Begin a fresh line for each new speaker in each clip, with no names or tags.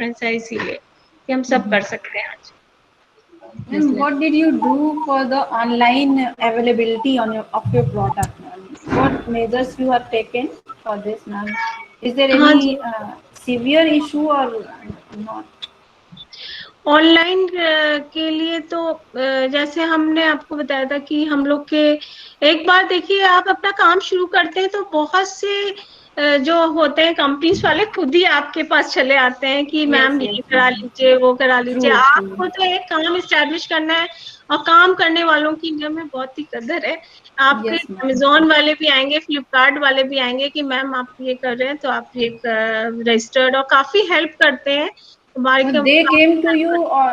Preference है इसीलिए कि हम सब कर सकते हैं आज।
And what did you do for the online availability of your product, ma'am? What measures you have taken for this, ma'am? Is there
हाँ जी,
any severe issue or not?
Online के लिए तो जैसे हमने आपको बताया था कि हम लोग के एक बार देखिए, आप अपना काम शुरू करते हैं तो बहुत से जो होते हैं कंपनीज वाले खुद ही आपके पास चले आते हैं कि
Yes,
मैम
yes,
ये करा
ma'am.
लीजिए, वो करा लीजिए।
True,
आपको
true.
तो एक काम इस्टेब्लिश करना है, और काम करने वालों की इंडिया में बहुत ही कदर है। आपके
Yes, ma'am.
अमेजोन वाले भी आएंगे, फ्लिपकार्ट वाले भी आएंगे कि मैम आप ये कर रहे हैं तो आप ये रजिस्टर्ड, और काफी हेल्प करते हैं हमारे
They came to you, or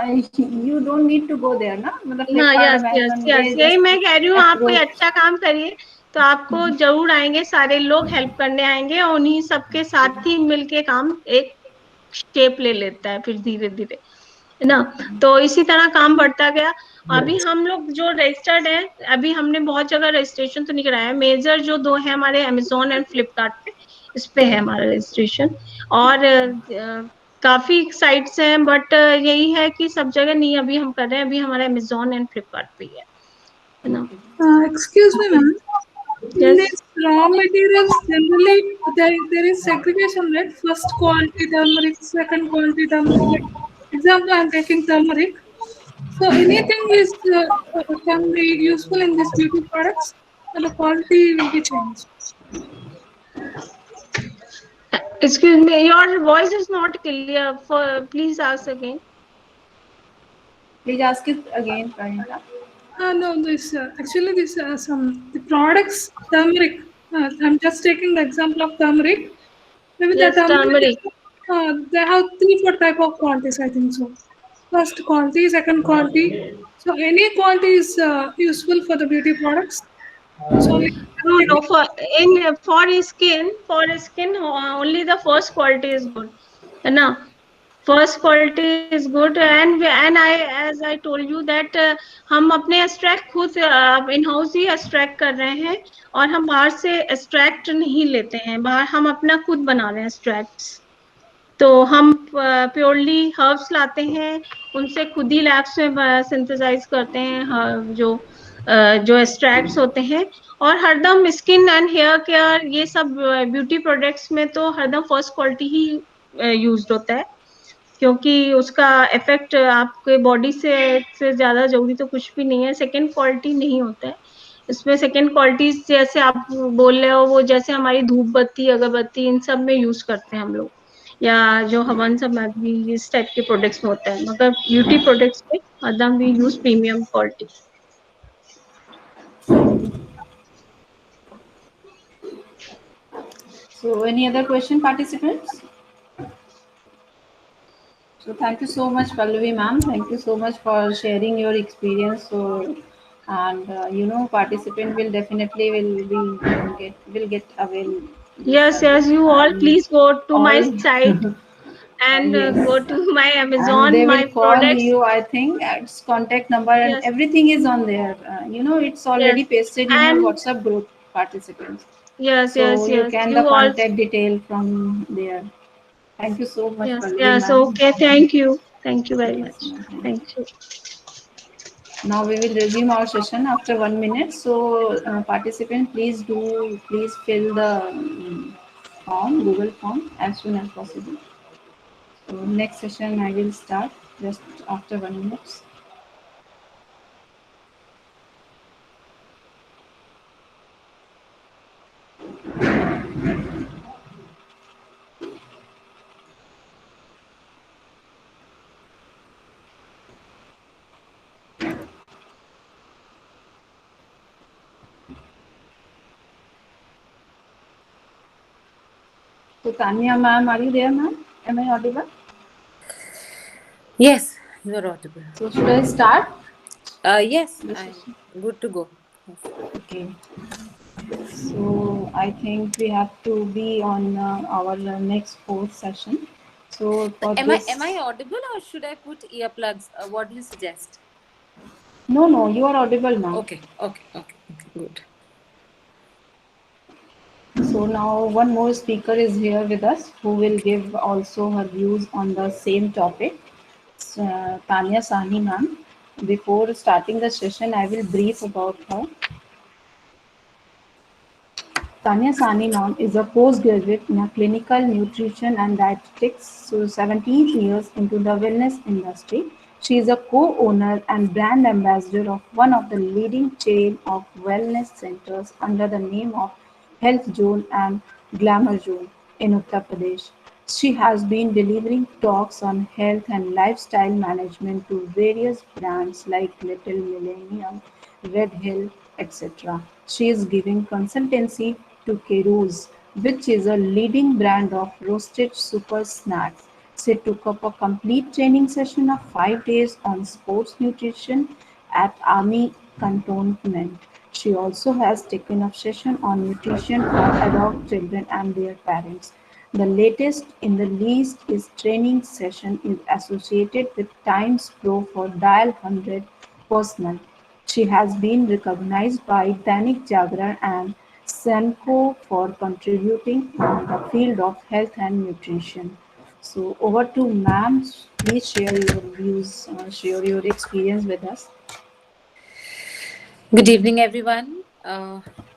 you don't need to go there, na? मतलब
हाँ,
Flipkart,
yes yes
Amazon,
yes,
they
यही
just
मैं कह रही हूँ। आप कोई
approach.
अच्छा काम करिए तो आपको जरूर आएंगे, सारे लोग हेल्प करने आएंगे, और उन्हीं सबके साथ ही मिलके काम एक शेप ले लेता है फिर धीरे धीरे, है ना। तो इसी तरह काम बढ़ता गया। अभी हम लोग जो रजिस्टर्ड है, अभी हमने बहुत जगह रजिस्ट्रेशन तो नहीं कराया। मेजर जो दो है हमारे, अमेजोन एंड फ्लिपकार्ट पे, इस पे है हमारा रजिस्ट्रेशन। और काफी साइट्स हैं, बट यही है कि सब जगह नहीं अभी हम कर रहे हैं। अभी हमारा अमेजोन एंड फ्लिपकार्ट पे ही है ना।
Excuse me, ma'am. In
yes,
this raw materials, generally there is segregation, right? First quality turmeric, second quality turmeric. Like example, I'm taking turmeric. So anything is can be useful in these beauty products, but the quality will be changed.
Excuse me, your voice is not clear, for please ask again.
Please ask it again, Pranita.
No, this actually this some the products turmeric. I'm just taking the example of turmeric. Maybe the
yes,
turmeric
turmeric.
they have three, four type of qualities. I think so. First quality, second quality. So any quality is useful for the beauty products. So only
No, no,
technique.
for skin, only the first quality is good, है ना। First quality is good, and I as I told you that हम अपने extract खुद in house he extract कर रहे हैं, और हम बाहर से एक्सट्रैक्ट नहीं लेते हैं। बाहर हम अपना खुद बना रहे हैं एक्सट्रैक्ट्स। तो हम प्योरली हर्ब्स लाते हैं, उनसे खुद ही लैब्स में सिंथेसाइज करते हैं, जो एक्सट्रैक्ट्स होते हैं। और हरदम स्किन एंड हेयर केयर, ये सब ब्यूटी प्रोडक्ट्स में तो हरदम फर्स्ट क्वालिटी ही यूज होता है, क्योंकि उसका इफेक्ट आपके बॉडी से ज्यादा जरूरी तो कुछ भी नहीं है। सेकंड क्वालिटी नहीं होता है इसमें। सेकंड क्वालिटी जैसे आप बोल रहे हो, वो जैसे हमारी धूप बत्ती, अगरबत्ती, इन सब में यूज करते हैं हम लोग, या जो हवन सामग्री, इस टाइप के प्रोडक्ट्स में होता है। मगर ब्यूटी प्रोडक्ट्स में हरदम we use premium quality.
So, any other question, participants? So, thank you so much, Pallavi ma'am. Thank you so much for sharing your experience. So, and participant will definitely will get avail this
Yes, yes,
service
you all
and
please go to my
all.
site and go
Yes,
to my
and
Amazon,
they will
my
call
products.
you. I think its contact number and
Yes,
everything is on there. It's
yes,
already pasted in your
and
WhatsApp group, participants.
yes,
So
yes,
you
yes,
can the
you all.
contact detail from there. Thank you so much,
Yes,
Pallavi
yes,
ma'am.
okay, thank you very
Yes,
much,
ma'am. Thank you.
thank you.
Now we will resume our session after 1 minute. So, participant, please fill the form, Google form, as soon as possible. So, next session I will start just after 1 minute. So, Tanya ma'am, are you there, ma'am? Am I audible?
Yes, you're audible.
So, should I start
Yes,
the
I'm
session?
good to go. Yes.
Okay. So, I think we have to be on our next fourth session. So, for
Am I
this,
audible or should I put earplugs? What do you suggest?
no, you are audible now.
Okay, good.
So now one more speaker is here with us who will give also her views on the same topic. Tanya Sahni ma'am. Before starting the session, I will brief about her. Tanya Sahni ma'am is a postgraduate in clinical nutrition and dietetics, so 17 years into the wellness industry. She is a co-owner and brand ambassador of one of the leading chain of wellness centers under the name of Health Zone and Glamour Zone in Uttar Pradesh. She has been delivering talks on health and lifestyle management to various brands like Little Millennium, Red Hill, etc. She is giving consultancy to Keros, which is a leading brand of roasted super snacks. She took up a complete training session of 5 days on sports nutrition at Army Cantonment. She also has taken up session on nutrition for adult children and their parents. The latest in the list is training session is associated with Times Pro for Dial 100 Personal. She has been recognized by Dainik Jagran and Senko for contributing on the field of health and nutrition. So over to ma'am. Please share your views, share your experience with us.
Good evening, everyone.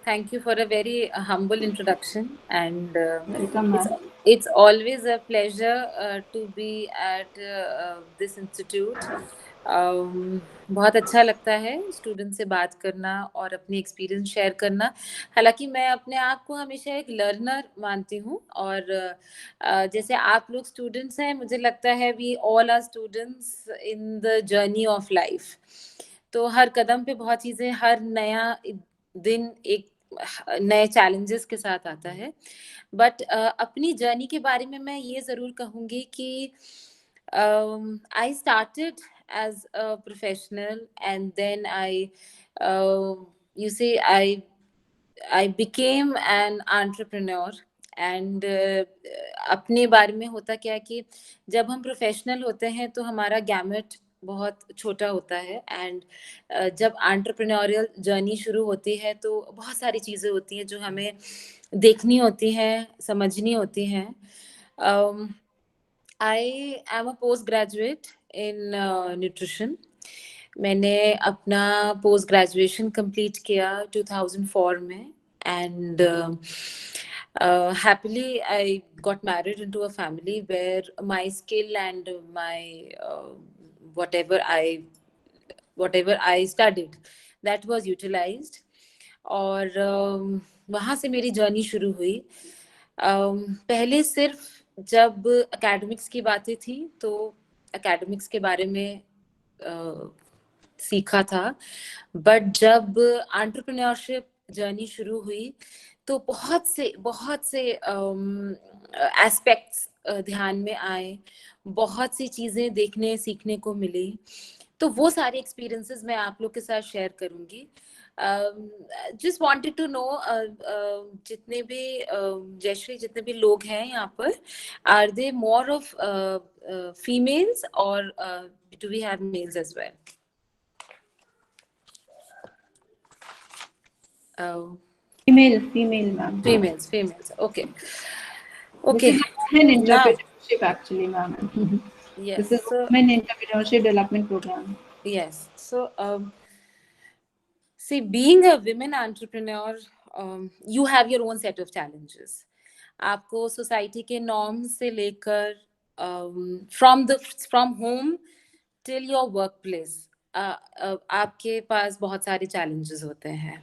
Thank you for a very humble introduction, and
Welcome,
it's
ma'am.
it's always a pleasure to be at this institute. बहुत अच्छा लगता है student से बात करना और अपनी experience share करना। हालांकि मैं अपने आप को हमेशा एक लर्नर मानती हूँ, और जैसे आप लोग स्टूडेंट्स हैं, मुझे लगता है we all are students in the journey of life. तो हर कदम पे बहुत चीजें, हर नया दिन एक नए चैलेंजेस के साथ आता है। बट अपनी जर्नी के बारे में मैं ये जरूर कहूंगी कि I started as a professional, and then I you say I became an entrepreneur. And अपने बारे में होता क्या है कि जब हम प्रोफेशनल होते हैं तो हमारा गैमेट बहुत छोटा होता है, एंड जब एंटरप्रेन्योरियल जर्नी शुरू होती है तो बहुत सारी चीज़ें होती हैं जो हमें देखनी होती हैं, समझनी होती हैं। I am a post graduate in nutrition. मैंने अपना पोस्ट ग्रेजुएशन कंप्लीट किया 2004 में, and happily I got married into a family where my skill and my whatever I studied, that was utilized. और वहाँ से मेरी जर्नी शुरू हुई। पहले सिर्फ जब एकेडमिक्स की बातें थी तो एकेडमिक्स के बारे में सीखा था, बट जब एंटरप्रेन्योरशिप जर्नी शुरू हुई तो बहुत से एस्पेक्ट्स ध्यान में आए, बहुत सी चीजें देखने सीखने को मिली। तो वो सारे एक्सपीरियंसेस मैं आप लोग के साथ शेयर करूंगी। जस्ट वांटेड टू नो, जितने भी जयश्री, जितने भी लोग हैं यहाँ पर, are they more of females और do we have males as well?
Female, ma'am.
Females. Okay.
This is a women
Now,
entrepreneurship actually, ma'am.
yes.
This is a women entrepreneurship development program.
Yes. So, see, being a women entrepreneur, you have your own set of challenges. आपको society के norms से लेकर from home till your work place, आपके पास बहुत सारे challenges होते हैं।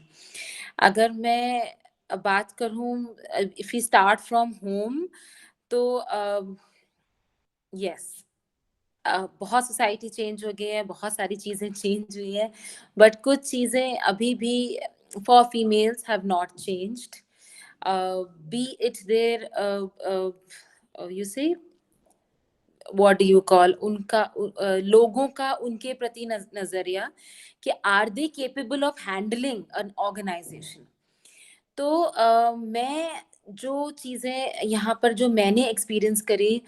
अगर मैं बात करूं, if you start from home, तो यस, बहुत सोसाइटी चेंज हो गई है, बहुत सारी चीजें चेंज हुई हैं, बट कुछ चीजें अभी भी for females have not changed. Be it there you say what do you call, उनका लोगों का उनके प्रति नजरिया कि are they capable of handling an organisation. तो मैं जो चीजें यहाँ पर जो मैंने एक्सपीरियंस करी,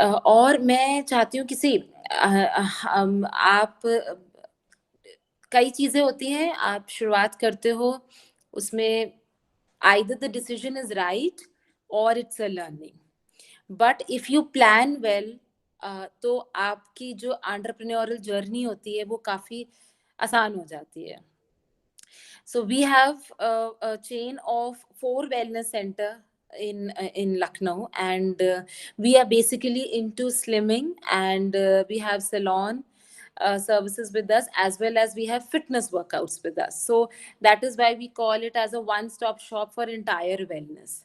और मैं चाहती हूँ किसी आप, कई चीजें होती हैं, आप शुरुआत करते हो, उसमें either the decision is right or it's a learning. But if you plan well, तो आपकी जो entrepreneurial journey होती है वो काफी आसान हो जाती है. So we have a chain of 4 wellness center in Lucknow, and we are basically into slimming, and we have salon services with us, as well as we have fitness workouts with us. So that is why we call it as a one-stop shop for entire wellness.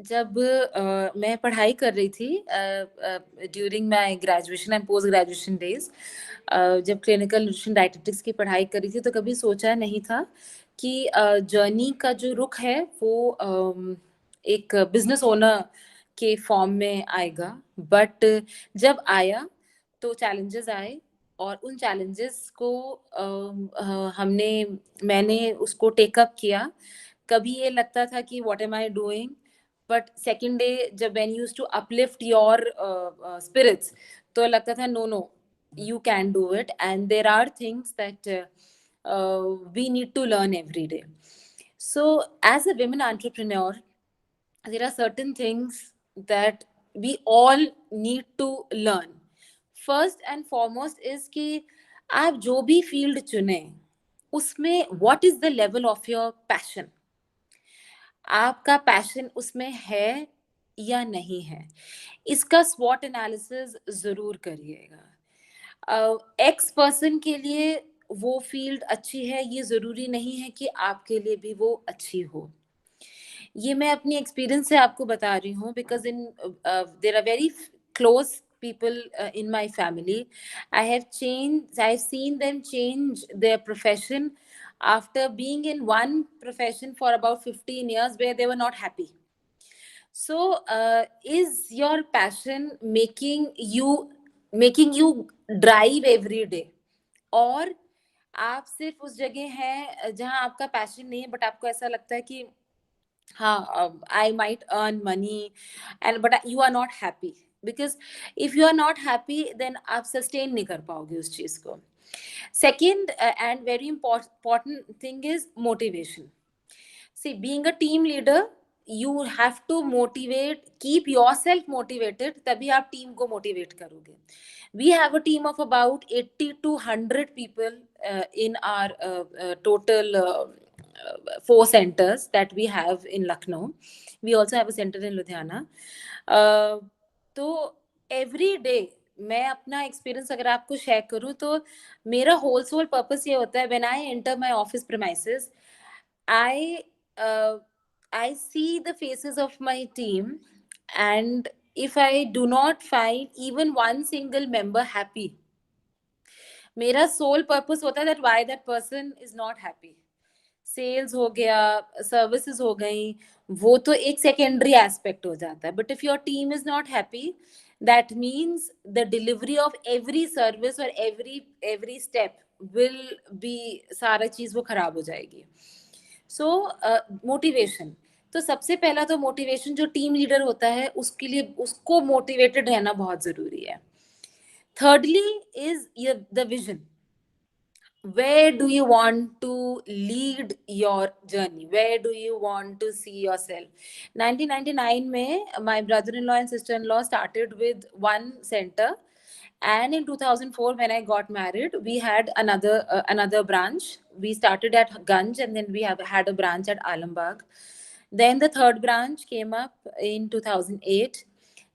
जब मैं पढ़ाई कर रही थी during my graduation and post graduation days, जब clinical nutrition dietetics की पढ़ाई करी थी, तो कभी सोचा नहीं था कि जर्नी का जो रुख है वो एक बिजनेस ओनर के फॉर्म में आएगा. बट जब आया तो चैलेंजेस आए, और उन चैलेंजेस को मैंने उसको टेकअप किया. कभी ये लगता था कि what am I doing, but second day जब when used to uplift your spirits, तो लगता था no you can do it, and there are things that we need to learn every day. So as a women entrepreneur, there are certain things that we all need to learn. First and foremost is कि आप जो भी field चुने उसमें what is the level of your passion. आपका passion उसमें है या नहीं है, इसका SWOT एनालिसिस जरूर करिएगा. एक्स पर्सन के लिए वो फील्ड अच्छी है, ये जरूरी नहीं है कि आपके लिए भी वो अच्छी हो. ये मैं अपनी एक्सपीरियंस से आपको बता रही हूँ, because in there are very close people in my family. I've seen them change their profession after being in one profession for about 15 years where they were not happy. So is your passion making you drive every day, और आप सिर्फ उस जगह हैं जहां आपका passion नहीं है, बट आपको ऐसा लगता है कि हाँ, I might earn money, but you are not happy. Because if you are not happy, then आप sustain नहीं कर पाओगे उस चीज को. Second and very important thing is motivation. See, being a team leader, you have to keep yourself motivated, तभी आप team को motivate करोगे. We have a team of about 80 to 100 people in our total 4 centers that we have in Lucknow. We also have a center in Ludhiana. तो every day मैं अपना experience अगर आपको share करूं, तो मेरा होल सोल पर्पस ये होता है, when I enter my office premises, I see the faces of my team, and if I do not find even one single member happy, मेरा सोल पर्पस होता है that why that person is not happy. Sales हो गया, services हो गई, वो तो एक सेकेंडरी एस्पेक्ट हो जाता है. But if your team is not happy, that means the delivery of every service और एवरी स्टेप विल बी, सारा चीज वो खराब हो जाएगी. सो मोटिवेशन, तो सबसे पहला तो मोटिवेशन, जो टीम लीडर होता है उसके लिए उसको मोटिवेटेड रहना बहुत जरूरी है. Thirdly is the vision. Where do you want to lead your journey? Where do you want to see yourself? 1999 mein my brother-in-law and sister-in-law started with one center, and in 2004 when I got married, we had another branch. We started at Ganj, and then we had a branch at Alambagh. Then the third branch came up in 2008.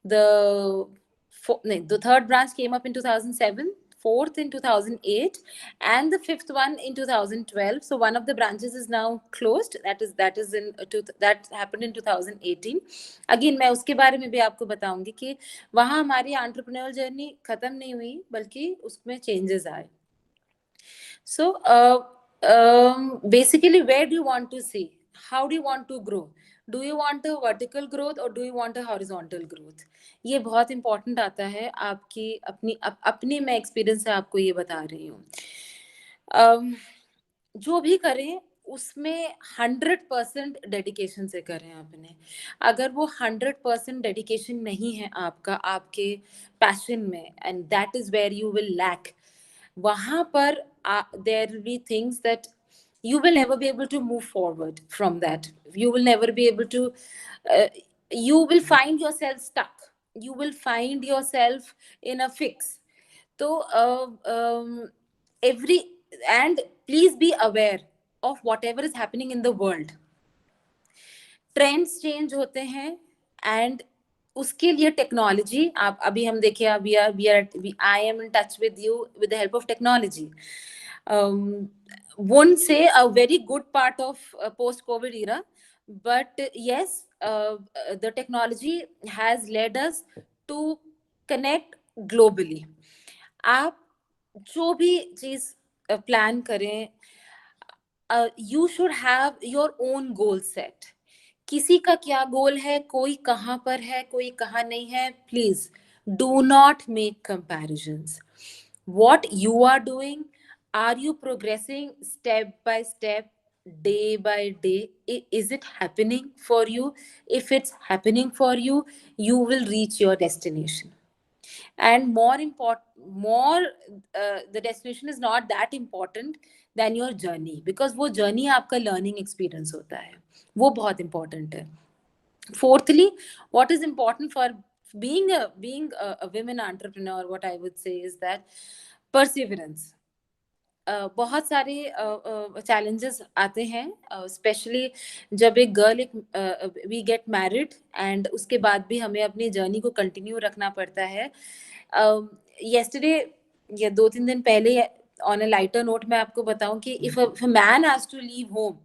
The third branch came up in 2007, fourth in 2008, and the fifth one in 2012. So one of the branches is now closed. That happened in 2018. Again, मैं उसके बारे में भी आपको बताऊंगी कि वहाँ हमारी एंटरप्रेन्योर जर्नी खत्म नहीं हुई, बल्कि उसमें चेंजेस आए. So basically, where do you want to see? How do you want to grow? Do you want a vertical growth or do you want a horizontal growth? ये बहुत इंपॉर्टेंट आता है आपकी अपनी मैं एक्सपीरियंस से आपको ये बता रही हूँ. जो भी करें उसमें 100% डेडिकेशन से करें आपने. अगर वो 100% डेडिकेशन नहीं है आपका आपके पैशन में, and that is where you will lack. वहां पर there will be things that you will never be able to move forward from that. You will never be able to you will find yourself stuck, you will find yourself in a fix. So every and please be aware of whatever is happening in the world. Trends change होते हैं, and उसके लिए technology, आप अभी हम देखिए, I am in touch with you with the help of technology. won't say a very good part of post COVID era, but yes, the technology has led us to connect globally. आप जो भी चीज plan करें, you should have your own goal set. किसी का क्या गोल है, कोई कहाँ पर है, कोई कहाँ नहीं है, please do not make comparisons. What you are doing, are you progressing step by step, day by day? Is it happening for you? If it's happening for you, you will reach your destination. And more the destination is not that important than your journey, because वो journey आपका learning experience होता है, वो बहुत important है. Fourthly, what is important for being a women entrepreneur, what I would say is that perseverance. बहुत सारे challenges आते हैं, स्पेशली जब एक गर्ल वी गेट मैरिड, एंड उसके बाद भी हमें अपनी जर्नी को कंटिन्यू रखना पड़ता है. yesterday या 2-3 दिन पहले, on a lighter note, मैं आपको बताऊं कि if a man has to leave home,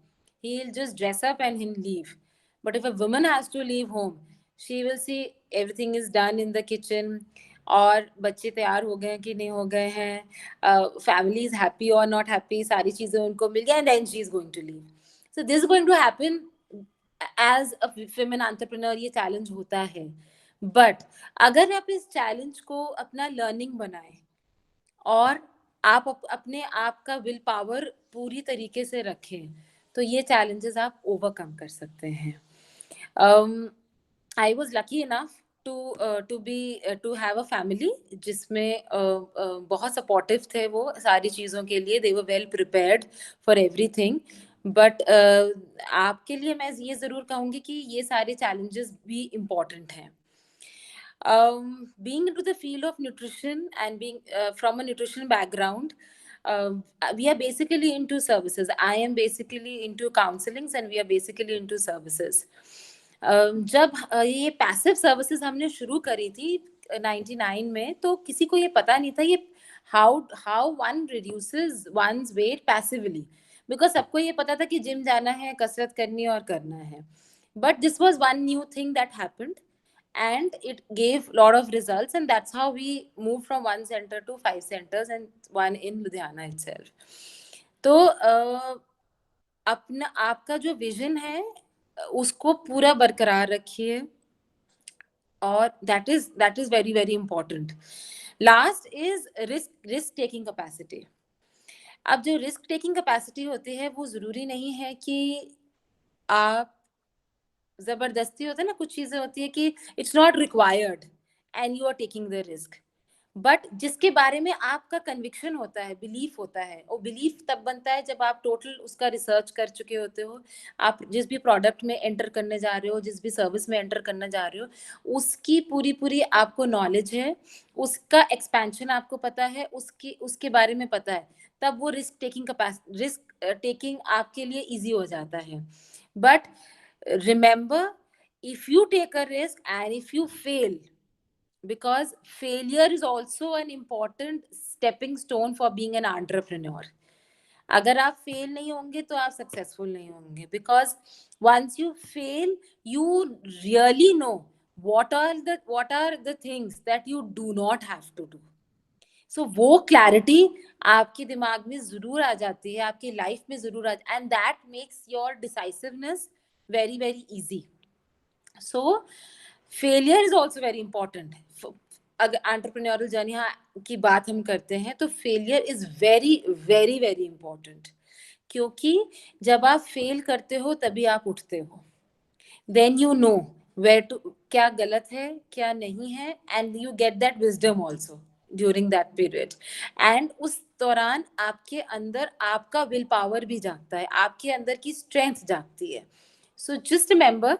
he'll just dress up and he'll leave. But if a woman has to leave home, she will see everything is done in the kitchen, और बच्चे तैयार हो गए कि नहीं हो गए हैं, फैमिली इज हैप्पी और नॉट हैप्पी, सारी चीजें उनको मिल गई, and then she is going to leave. So this is going to happen as a women entrepreneur. ये चैलेंज होता है, बट अगर आप इस चैलेंज को अपना लर्निंग बनाएं और आप अपने आप का विल पावर पूरी तरीके से रखें, तो ये चैलेंजेस आप ओवरकम कर सकते हैं. I was lucky enough to have a family जिसमें बहुत सपोर्टिव थे वो सारी चीज़ों के लिए. they were well prepared for everything. but आपके लिए मैं ये ज़रूर कहूँगी कि ये सारे challenges भी important हैं. being into the field of nutrition and being from a nutrition background, we are basically into services. I am basically into counselings, and we are basically into services. जब ये पैसिव सर्विसेज हमने शुरू करी थी 99 में, तो किसी को ये पता नहीं था ये how one reduces one's weight passively, because सबको ये पता था कि जिम जाना है, कसरत करनी है और करना है. But this was one new thing that happened, and it gave a lot of results, and that's how we moved from 1 center to 5 centers and one in Ludhiana itself. तो अपना आपका जो विजन है उसको पूरा बरकरार रखिए, और that is very very important. Last is risk taking capacity. अब जो रिस्क टेकिंग कैपेसिटी होती है वो जरूरी नहीं है कि आप जबरदस्ती, होता है ना, कुछ चीजें होती है कि it's not required and you are taking the risk, but जिसके बारे में आपका कन्विक्शन होता है, बिलीफ होता है, वो बिलीफ तब बनता है जब आप टोटल उसका रिसर्च कर चुके होते हो. आप जिस भी प्रोडक्ट में एंटर करने जा रहे हो, जिस भी सर्विस में एंटर करने जा रहे हो, उसकी पूरी आपको नॉलेज है, उसका एक्सपेंशन आपको पता है, उसके बारे में पता है, तब वो रिस्क टेकिंग आपके लिए ईजी हो जाता है. But remember, if you take a risk and if you fail, because failure is also an important stepping stone for being an entrepreneur. अगर आप फेल नहीं होंगे तो आप सक्सेसफुल नहीं होंगे, because once you fail you really know what are the things that you do not have to do. So वो clarity आपके दिमाग में जरूर आ जाती है, आपकी लाइफ में जरूर आ, and that makes your decisiveness very very easy. So failure is also very important. अगर एंटरप्रेन्योरल जर्नी की बात हम करते हैं तो failure is very very very important, क्योंकि जब आप फेल करते हो तभी आप उठते हो. Then you know where to, क्या गलत है क्या नहीं है, and you get that wisdom also during that period. And दौरान आपके अंदर आपका विल पावर भी जागता है, आपके अंदर की स्ट्रेंथ जागती है. सो जस्ट रिमेंबर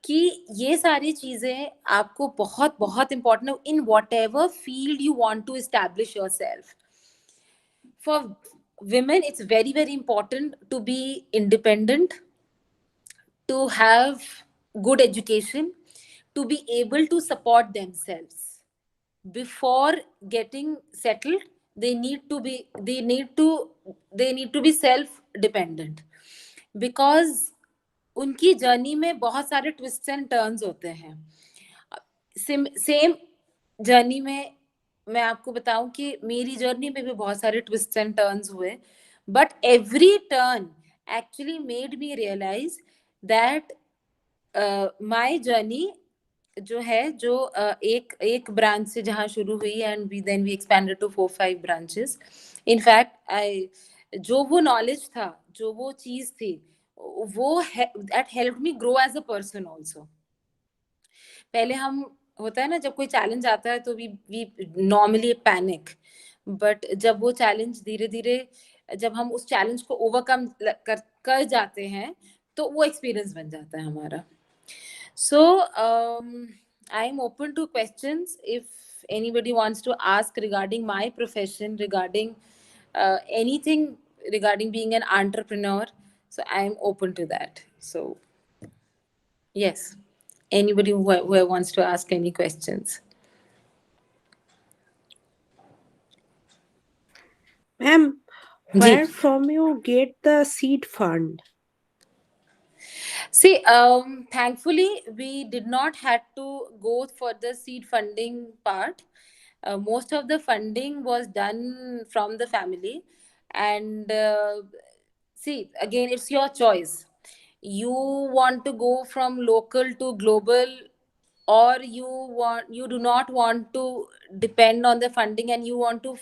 कि ये सारी चीजें आपको बहुत बहुत इंपॉर्टेंट है in whatever field you want to establish yourself. For women, it's very, very important to be independent, to have good education, to be able to support themselves. Before getting settled, they need to be self dependent, because उनकी journey में बहुत सारे twist and turns होते हैं. Same journey में मैं आपको बताऊं कि मेरी जर्नी में भी बहुत सारे ट्विस्ट एंड टर्न्स हुए, but every turn actually made me realise that my journey जो है, जो एक ब्रांच से जहाँ शुरू हुई and then we expanded to 4-5 branches. In fact I जो वो नॉलेज था, जो वो चीज थी, वो that help me grow as a person also. पहले हम होता है ना, जब कोई चैलेंज आता है तो वी नॉर्मली पैनिक, बट जब वो चैलेंज धीरे धीरे जब हम उस चैलेंज को ओवरकम कर जाते हैं तो वो एक्सपीरियंस बन जाता है हमारा. So I am open to questions if anybody wants to ask regarding my profession, regarding anything regarding being an entrepreneur. So I am open to that. So yes, anybody who wants to ask any questions.
Ma'am,
Ji.
where from you get the seed fund?
See, thankfully, we did not had to go for the seed funding part. Most of the funding was done from the family. And see, again, it's your choice. You want to go from local to global, or you do not want to depend on the funding and you want to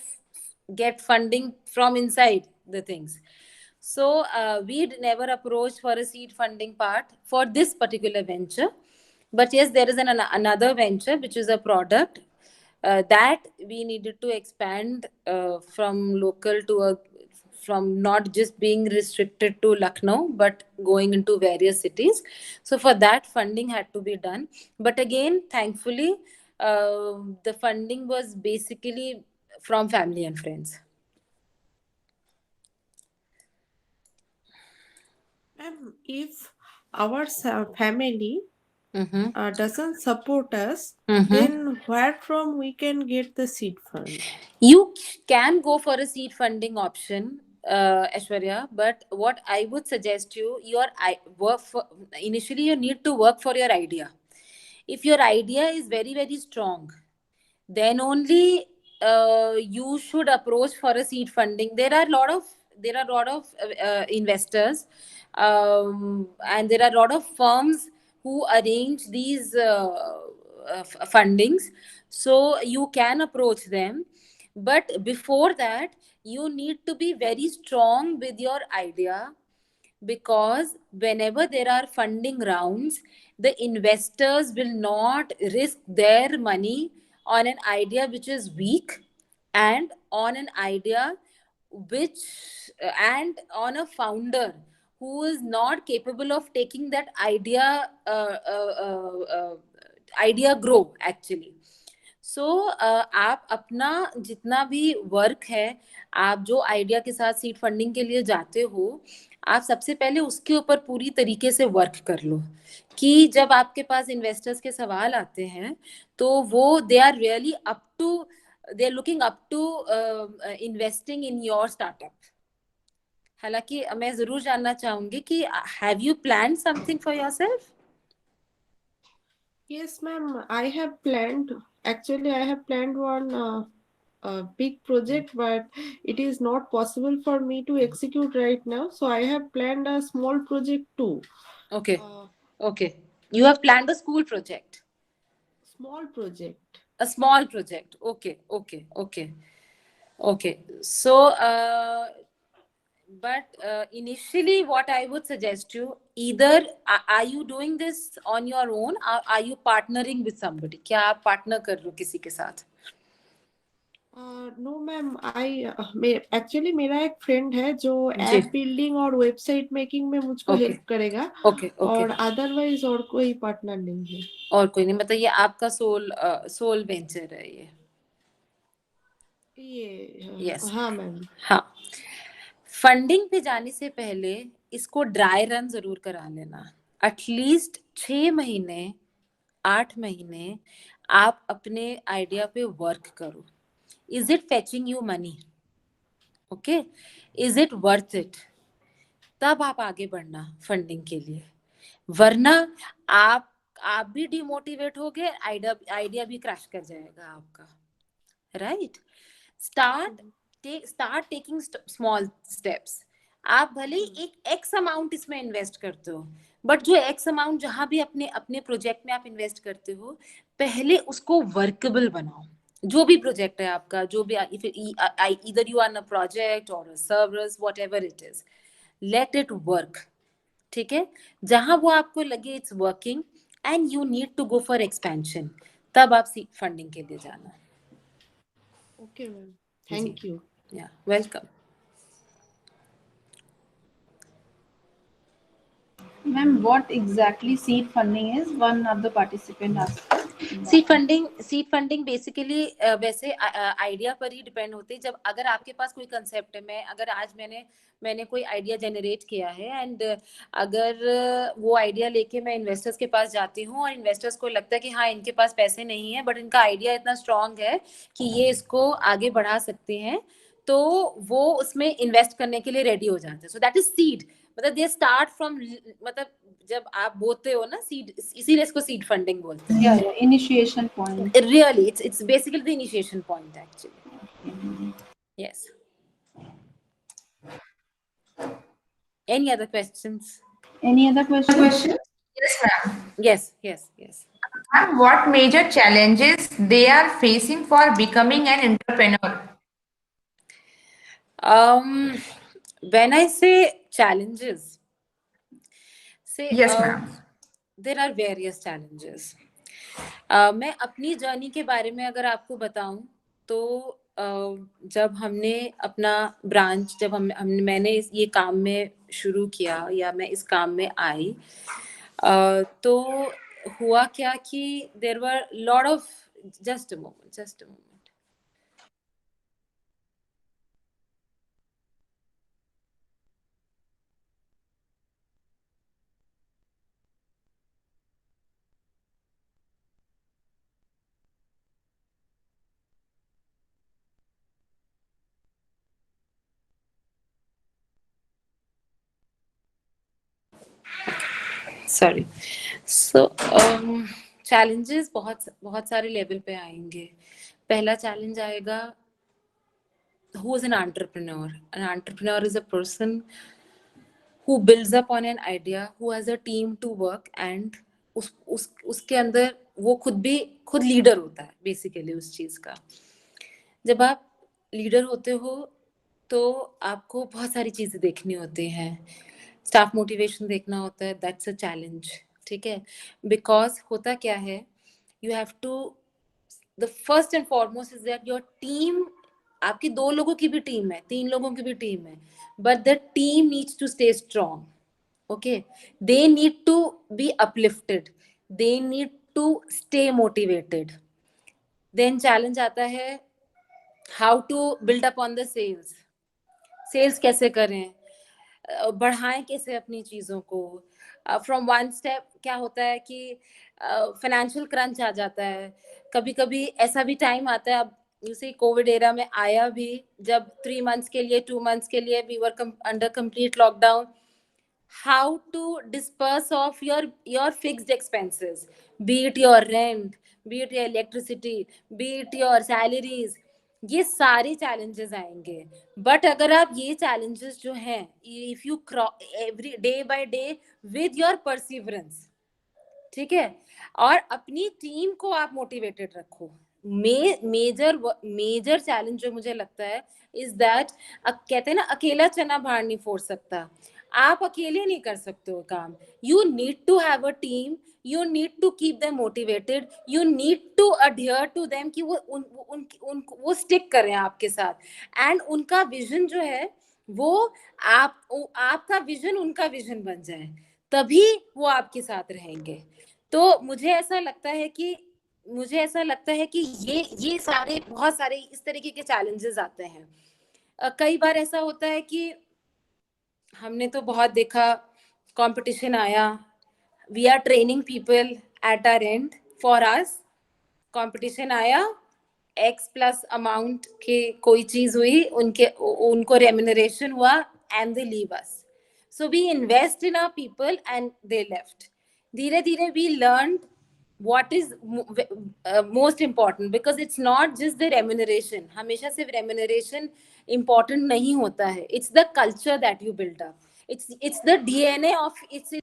get funding from inside the things. So we'd never approached for a seed funding part for this particular venture. But yes, there is another venture, which is a product that we needed to expand from local to from not just being restricted to Lucknow, but going into various cities. So for that, funding had to be done. But again, thankfully, the funding was basically from family and friends.
Ma'am, if our family doesn't support us, then where from we can get the seed fund?
You can go for a seed funding option, Aishwarya, but what I would suggest initially you need to work for your idea. If your idea is very, very strong, then only you should approach for a seed funding. There are a lot of investors, and there are a lot of firms who arrange these fundings, so you can approach them. But before that, you need to be very strong with your idea, because whenever there are funding rounds, the investors will not risk their money on an idea which is weak, and on an idea and on a founder who is not capable of taking that idea grow actually. सो आप अपना जितना भी work है, आप जो idea के साथ seed funding के लिए जाते हो, आप सबसे पहले उसके ऊपर पूरी तरीके से वर्क कर लो, कि जब आपके पास इन्वेस्टर्स के सवाल आते हैं तो वो they are really they are looking up to investing in your startup. हालांकि मैं जरूर जानना चाहूंगी कि have you plan something for yourself?
Yes, ma'am. I have planned. Actually, I have planned one big project, but it is not possible for me to execute right now. So I have planned a small project too.
Okay. Okay. You have planned a school project.
Small project.
A small project. Okay. Okay. Okay. Okay. So, but initially what I would suggest you, either are you doing this on your own, or are you partnering with somebody? क्या आप partner कर रहे हो किसी के साथ?
No ma'am, actually मेरा एक फ्रेंड है जो
जी।
ऐप बिल्डिंग और वेबसाइट मेकिंग में मुझको
ओके
हेल्प करेगा,
ओके ओके,
और अदरवाइज और कोई पार्टनर नहीं है।
और कोई नहीं, मतलब ये आपका सोल वेंचर है ये? यस।
हाँ मैम।
हाँ, फंडिंग पे जाने से पहले इसको ड्राई रन जरूर करा लेना। एटलीस्ट 6 महीने 8 महीने आप अपने आइडिया पे वर्क करो। Is it fetching you money? Okay, is it worth it? तब आप आगे बढ़ना फंडिंग के लिए, वरना आप भी डिमोटिवेट हो गए, आइडिया भी क्रैश कर जाएगा आपका, right? Start taking small steps. आप भले एक एक्स अमाउंट इसमें इन्वेस्ट करते हो, बट जो एक्स अमाउंट जहां भी अपने अपने प्रोजेक्ट में आप इन्वेस्ट करते हो, पहले उसको वर्केबल बनाओ। जो भी प्रोजेक्ट है आपका, जो भी इधर यू आर अ प्रोजेक्ट और a service, whatever it is, let it work. ठीक है, जहां वो आपको लगे it's working and you need to go for expansion, तब आप फंडिंग के लिए जाना।
Okay ma'am, thank you.
Yeah welcome.
Ma'am, what exactly seed funding is? One of the participant asked.
Seed funding basically वैसे आइडिया पर ही depend होती है। जब अगर आपके पास कोई कंसेप्ट है, अगर आज मैंने कोई आइडिया जनरेट किया है एंड अगर वो आइडिया लेके मैं इन्वेस्टर्स के पास जाती हूँ और इन्वेस्टर्स को लगता है कि हाँ इनके पास पैसे नहीं है बट इनका आइडिया इतना स्ट्रांग है कि ये इसको आगे बढ़ा सकते हैं, तो वो उसमें इन्वेस्ट करने के लिए रेडी हो जाते हैं। So that is seed. मतलब दे स्टार्ट फ्रॉम, मतलब जब आप बोते हो ना सीड, इसीलिए इसको सीड फंडिंग बोलते हैं।
Yeah, initiation point.
Really, it's basically the initiation point actually. Yes. Any other questions?
Any other question?
Yes, ma'am.
Yes.
Ma'am, what major challenges they are facing for becoming an entrepreneur?
When I say challenges,
Yes, ma'am.
there are various challenges. मैं अपनी journey के बारे में अगर आपको बताऊं तो जब हमने अपना ब्रांच, जब मैंने ये काम में शुरू किया या मैं इस काम में आई, तो हुआ क्या कि there were lot of, just a moment. Sorry. So challenges बहुत सारे लेवल पे आएंगे। पहला चैलेंज आएगा, who is an entrepreneur? An entrepreneur is a person who builds up on an idea, who has a team to work, and उसके अंदर वो खुद लीडर होता है बेसिकली उस चीज का। जब आप लीडर होते हो तो आपको बहुत सारी चीजें देखनी होती हैं, स्टाफ मोटिवेशन देखना होता है, दैट्स अ चैलेंज। ठीक है, बिकॉज होता क्या है, you have to, the first and foremost is that your team, आपकी 2 लोगों की भी टीम है, 3 लोगों की भी टीम है, but the team needs to stay strong. Okay, they need to be uplifted, they need to stay motivated. Then challenge आता है, how to build up on the sales कैसे करें, बढ़ाएं कैसे अपनी चीजों को। फ्रॉम वन स्टेप क्या होता है कि फाइनेंशियल क्रंच आ जाता है, कभी कभी ऐसा भी टाइम आता है, अब जैसे कोविड एरा में आया भी, जब 3 months के लिए 2 months के लिए we were under complete lockdown, how to disperse of your fixed expenses, be it your rent, be it your electricity, be it your salaries, ये सारे challenges आएंगे। बट अगर आप ये challenges जो हैं, if you every day by day with your perseverance, ठीक है, और अपनी टीम को आप मोटिवेटेड रखो। मेजर चैलेंज जो मुझे लगता है इज दैट, कहते हैं ना अकेला चना बाहर नहीं फोड़ सकता, आप अकेले नहीं कर सकते हो काम. You need to have a team. You need to keep them motivated. You need to adhere to them कि वो वो stick करें आपके साथ. And उनका vision जो है वो आपका विजन उनका विजन बन जाए, तभी वो आपके साथ रहेंगे. तो मुझे ऐसा लगता है कि ये सारे बहुत सारे इस तरीके के चैलेंजेस आते हैं. कई बार ऐसा होता है कि हमने तो बहुत देखा, कंपटीशन आया, we are training people at our end for us, competition आया, एक्स प्लस अमाउंट के कोई चीज हुई, उनको रेम्यूनरेशन हुआ and they leave us. So we invest in our people and they left. धीरे धीरे we learn what is most important, because it's not just the remuneration. हमेशा सिर्फ remuneration important नहीं होता है. It's the culture that you build up. It's the DNA of it's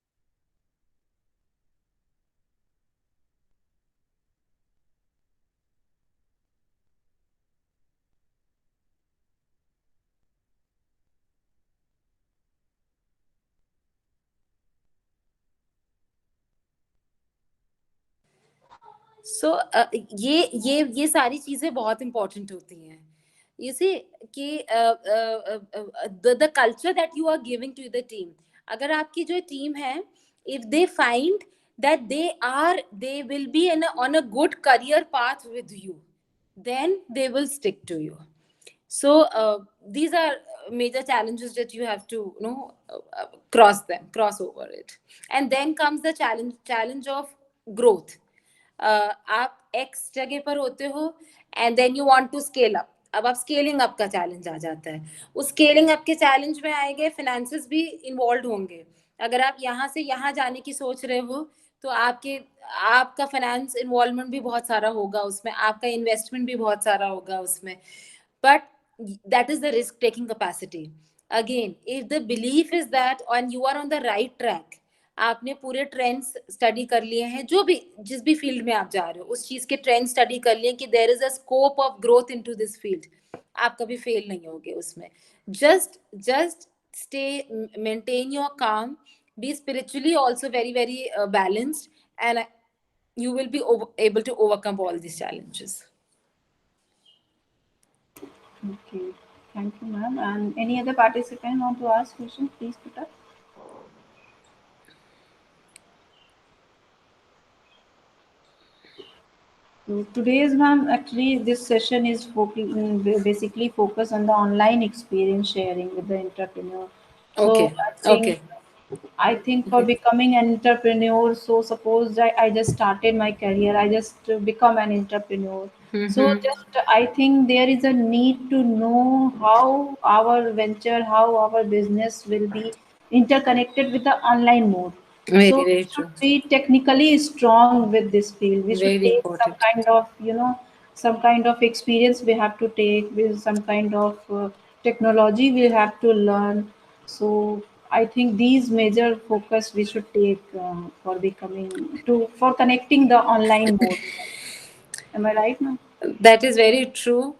So ये सारी चीजें बहुत important होती हैं. You see कि the culture that you are giving to the team. अगर आपकी जो team है, if they find that they will be on a good career path with you, then they will stick to you. So these are major challenges that you have to cross over it. And then comes the challenge of growth. आप X जगह पर होते हो and then you want to scale up. अब आप scaling up का challenge आ जाता है. उस स्केलिंग अप के चैलेंज में आएंगे, फाइनेंसेस भी इन्वॉल्व होंगे. अगर आप यहाँ से यहाँ जाने की सोच रहे हो तो आपका फाइनेंस इन्वॉल्वमेंट भी बहुत सारा होगा उसमें, आपका इन्वेस्टमेंट भी बहुत सारा होगा उसमें. But that is the risk taking capacity. Again, if the belief is that and you are on the right track, आपने पूरे ट्रेंड्स स्टडी कर लिए हैं, जिस भी फील्ड में आप जा रहे हो उस चीज के ट्रेंड स्टडी कर लिए कि there is a scope of growth into this field, आप कभी फेल नहीं होगे उसमें. जस्ट स्टे, मेंटेन योर काम, be spiritually also very very balanced, and you will be able to overcome all these challenges.
Okay, thank you, ma'am. And any other participant want to ask question? Please put up. So today's, ma'am, actually this session is basically focused on the online experience sharing with the entrepreneur. So
Okay.
I think for becoming an entrepreneur, so suppose I just started my career, I just become an entrepreneur. So just I think there is a need to know how our venture, how our business will be interconnected with the online mode.
Very,
So
very
we
true.
should be technically strong with this field. We should
Very
take some
important.
kind of, some kind of experience we have to take, with some kind of technology we have to learn. So I think these major focus we should take for connecting the online mode. Am I right now?
That is very true.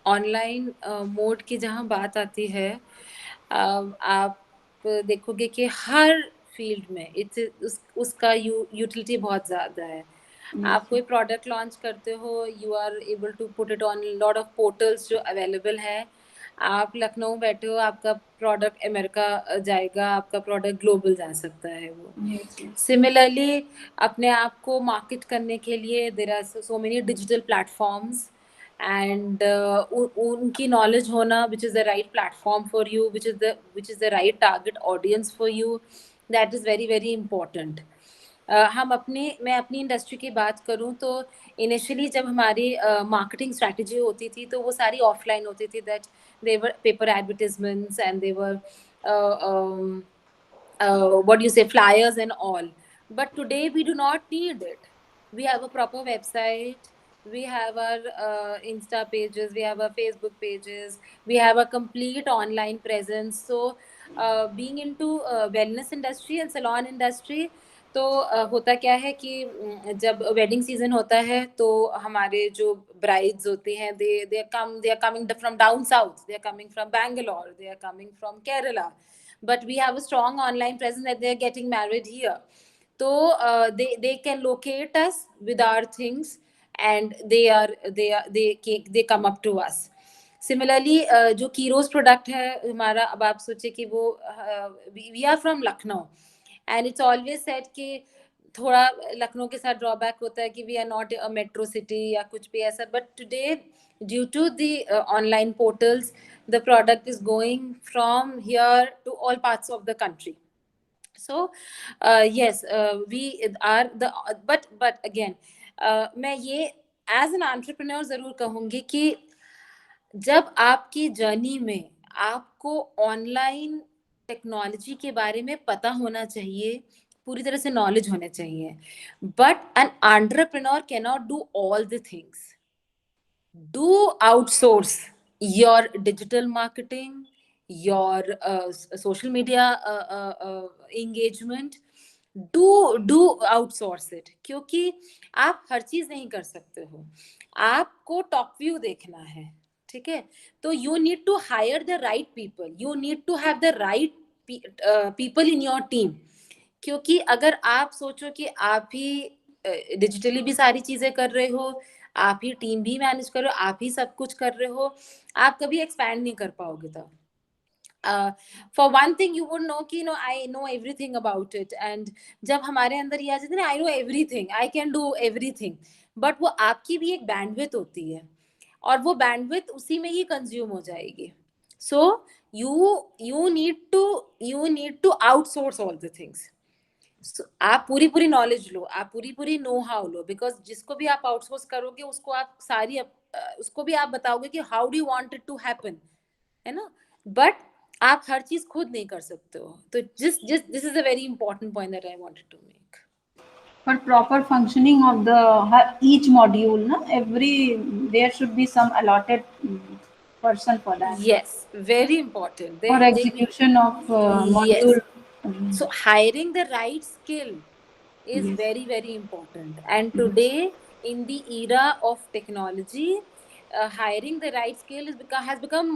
Online mode की जहाँ बात आती है, आप देखोगे कि हर field में उसका यूटिलिटी बहुत ज़्यादा है. आप कोई प्रोडक्ट लॉन्च करते हो, you are able to put it on lot of portals जो अवेलेबल है. आप लखनऊ बैठे हो, आपका प्रोडक्ट अमेरिका जाएगा, आपका प्रोडक्ट ग्लोबल जा सकता है वो. सिमिलरली अपने आप को मार्केट करने के लिए there are so many digital platforms, and उनकी नॉलेज होना, which is the right platform for you, which is the right target audience for you, that is very very important. मैं अपनी इंडस्ट्री की बात करूं तो इनिशियली जब हमारी मार्केटिंग स्ट्रैटेजी होती थी तो वो सारी ऑफलाइन होती थी. That they were paper advertisements and they were what do you say, flyers and all. But today we do not need it. We have a proper website, we have our Insta pages, we have our Facebook pages, we have a complete online presence. So being into wellness industry and salon industry, तो होता क्या है कि जब wedding season होता है तो हमारे जो ब्राइड्स होते हैं they are coming from down south, they are coming from Bangalore, they are coming from Kerala, but we have a strong online presence that they are getting married here. तो they can locate us with our things and they come up to us. Similarly, जो कीरोस product है हमारा, अब आप सोचे कि वो we are from Lucknow and it's always said कि थोड़ा लखनऊ के साथ ड्रॉबैक होता है कि we are not a metro city या कुछ भी ऐसा, but today due to the online portals the product is going from here to all parts of the country. So yes, we are the but again मैं ये as an entrepreneur जरूर कहूंगी कि जब आपकी जर्नी में आपको ऑनलाइन टेक्नोलॉजी के बारे में पता होना चाहिए, पूरी तरह से नॉलेज होने चाहिए, but an entrepreneur can not do all the things. Do outsource your digital marketing, your social media engagement. Do outsource it, क्योंकि आप हर चीज नहीं कर सकते हो. आपको टॉप व्यू देखना है, ठीक है? तो you need to hire the right people, you need to have the right people in your team. क्योंकि अगर आप सोचो कि आप ही डिजिटली भी सारी चीजें कर रहे हो, आप ही टीम भी मैनेज कर रहे हो, आप ही सब कुछ कर रहे हो, आप कभी एक्सपैंड नहीं कर पाओगे. तब for one thing you would know कि no I know everything about it, and जब हमारे अंदर ये आ जाते हैं I know everything, I can do everything, but वो आपकी भी एक बैंडविड्थ होती है और वो बैंडविड्थ उसी में ही कंज्यूम हो जाएगी. सो you need to outsource all the things. So, आप पूरी नॉलेज लो, आप पूरी नो हाउ लो, बिकॉज जिसको भी आप आउटसोर्स करोगे उसको आप सारी उसको भी आप बताओगे कि how do you want it to happen, है ना? बट आप हर चीज खुद नहीं कर सकते हो. तो this is a very important point that I wanted to make.
For proper functioning of the each module, na, there should be some allotted person for that.
Yes, very important.
For execution of module.
Yes. So hiring the right skill is
Yes.
very, very important. And today, in the era of technology, hiring the right skill has become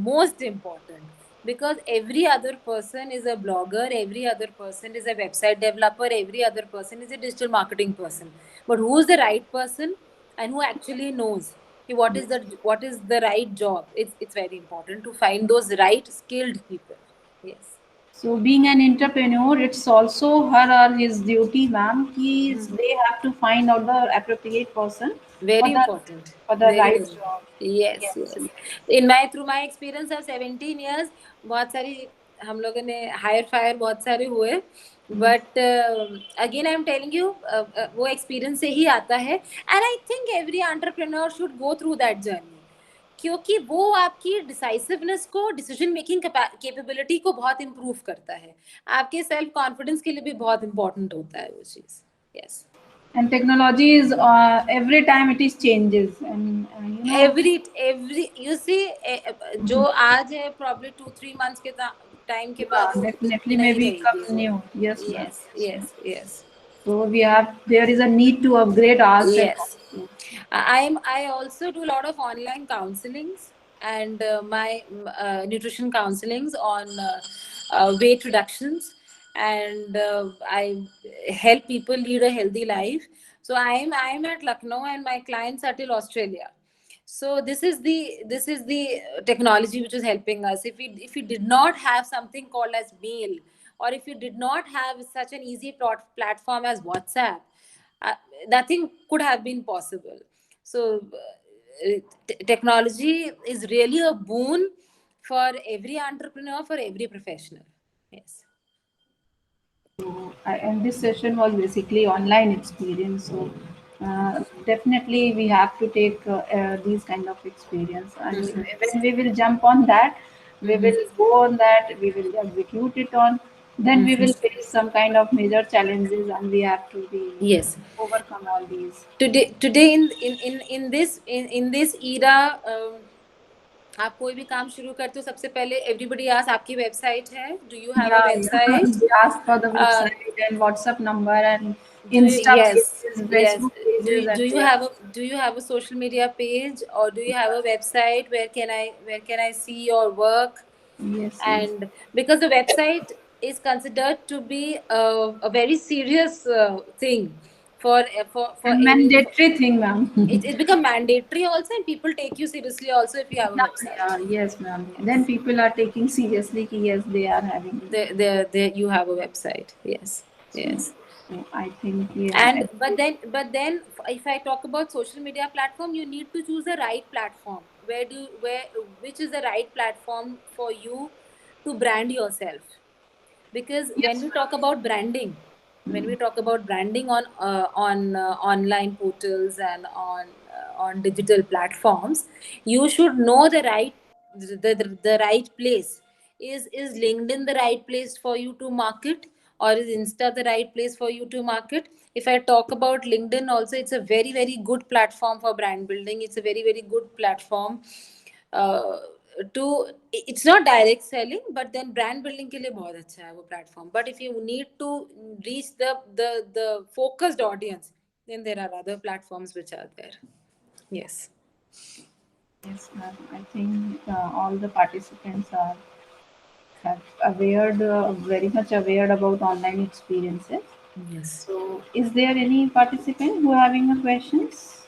most important, because every other person is a blogger, every other person is a website developer, every other person is a digital marketing person. But who is the right person and who actually knows what is the right job? It's very important to find those right skilled people. Yes.
So being an entrepreneur, it's also her or his duty, ma'am, they have to find out the appropriate person.
Very important.
For the
Very,
right
very
job.
Yes. Through my experience of 17 years, बहुत सारी हम लोगों ने higher fire बहुत सारे हुए, but again I am telling you वो experience से ही आता है. And I think every entrepreneur should go through that journey, क्योंकि वो आपकी डिसाइसिवनेस को, डिसीजन मेकिंग कैपेबिलिटी को बहुत इम्प्रूव करता है. आपके सेल्फ कॉन्फिडेंस के लिए भी बहुत इंपॉर्टेंट होता है वो चीज. Yes.
And technology is every time it is changes, and you know,
every you see जो आज है probably 2-3 months के time के बाद
definitely may become new. Yes.
Yes.
So there is a need to upgrade ourselves.
Yes. I also do a lot of online counselings and my nutrition counselings on weight reductions, and I help people lead a healthy life. So I am at Lucknow and my clients are till Australia. So this is the technology which is helping us. If we did not have something called as mail, or if you did not have such an easy platform as WhatsApp, nothing could have been possible. So technology is really a boon for every entrepreneur, for every professional. Yes.
And this session was basically online experience. So definitely we have to take these kind of experience, and when we will jump on that, we will go on that, we will execute it on, then we will face some kind of major challenges, and we have to be overcome all these.
Today in this era, आप कोई भी काम शुरू करते हो सबसे पहले everybody ask आपकी वेबसाइट है, do you have a
Yeah,
website,
they ask for the website and WhatsApp number and
do you,
Insta
yes,
pages,
yes,
Facebook pages, and they are,
do you have a social media page, or do you have a website where can I see your work?
yes, yes.
And because the website is considered to be a very serious thing for
And
any for,
mandatory thing, ma'am.
it become mandatory also, and people take you seriously also if you have a
Yeah,
website.
yeah, yes, ma'am. Then people are taking seriously कि yes, they are having it.
There you have a website. Yes,
So,
yes.
so I think yeah,
And but then if I talk about social media platform, you need to choose the right platform. Where which is the right platform for you to brand yourself? Because when
yes,
we talk about branding, when we
ma'am.
talk about branding on online portals and on digital platforms, you should know the right the right place. Is LinkedIn the right place for you to market, or is Insta the right place for you to market? If I talk about LinkedIn also, it's a very good platform for brand building. It's a very good platform uh, to, it's not direct selling, but then brand building के लिए बहुत अच्छा है वो platform. But if you need to reach the focused audience, then there are other platforms which are there. Yes.
Yes, ma'am. I think all the participants are have aware, very much aware about online experiences.
Yes.
So, is there any participant who having a questions?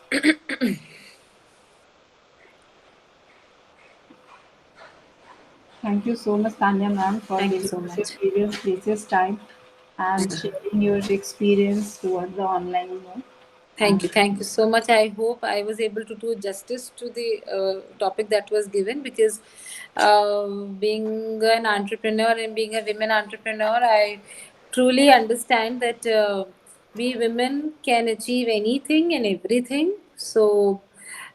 Thank you so much, Tanya ma'am, for
Thank you
giving
so
us your
much.
precious time and sharing your experience towards the online mode. And
Thank you so much. I hope I was able to do justice to the topic that was given, because being an entrepreneur and being a women entrepreneur, I truly understand that we women can achieve anything and everything. So,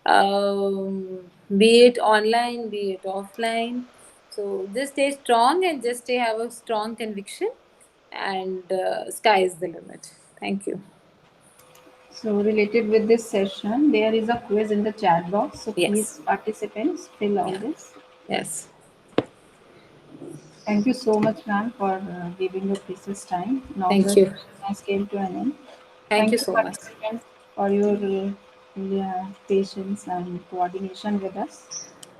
be it online, be it offline. So, just stay strong and just stay have a strong conviction, and sky is the limit. Thank you.
so, related with this session, there is a quiz in the chat box. So,
Yes.
please, participants, fill all
Yeah.
this.
Yes.
Thank you so much, ma'am, for giving your precious time. Now
Thank
the
you.
session has came to an end.
Thank you
Thank you,
so much.
participants, for your yeah, patience and coordination with us.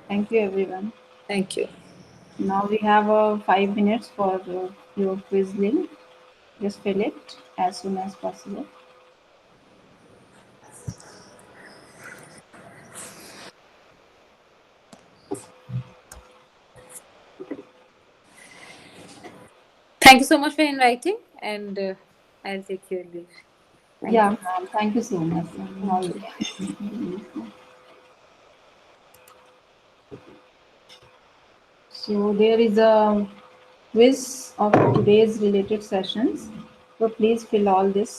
Thank you, everyone.
Thank you.
Now we have 5 minutes for your quiz link. Just fill it as soon as possible.
Thank you so much for inviting, and I'll take your leave. Thank
Yeah,
you.
ma'am. Thank you so much. Now
Thank
you
you.
can. So there is a quiz of today's related sessions. So please fill all this.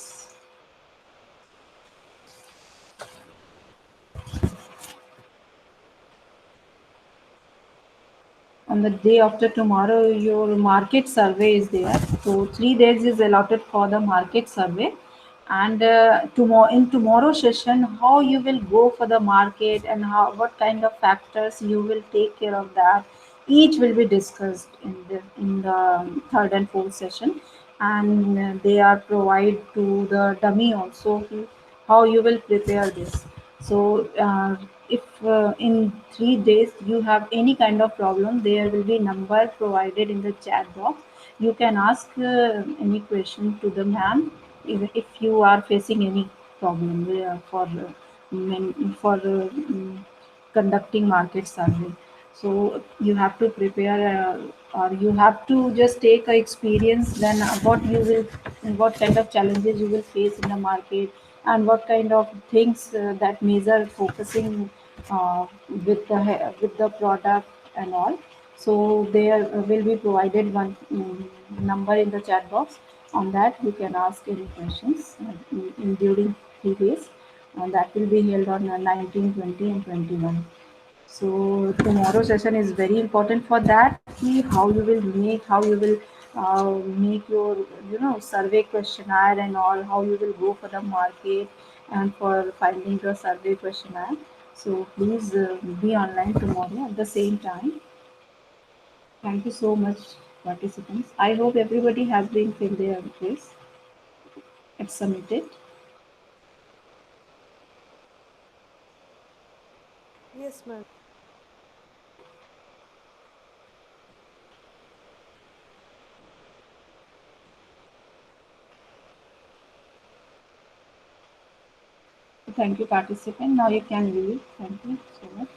On the day after tomorrow, your market survey is there. So 3 days is allotted for the market survey. And tomorrow in tomorrow session, how you will go for the market and how what kind of factors you will take care of that, each will be discussed in the third and fourth session. And they are provide to the dummy also how you will prepare this. So if in 3 days you have any kind of problem, there will be number provided in the chat box. You can ask any question to the ma'am if you are facing any problem for conducting market survey. So you have to prepare or you have to just take a experience then what kind of challenges you will face in the market and what kind of things that major focusing uh, with the product and all. So there will be provided one number in the chat box. On that you can ask any questions during 3 days. That will be held on 19, 20 and 21. So tomorrow session is very important for that. See how you will make your survey questionnaire and all. How you will go for the market and for finding the survey questionnaire. So please be online tomorrow at the same time. Thank you so much, participants. I hope everybody has been filled their quiz and submitted.
Yes, ma'am.
Thank you, participant. Now you can leave. Thank you so much.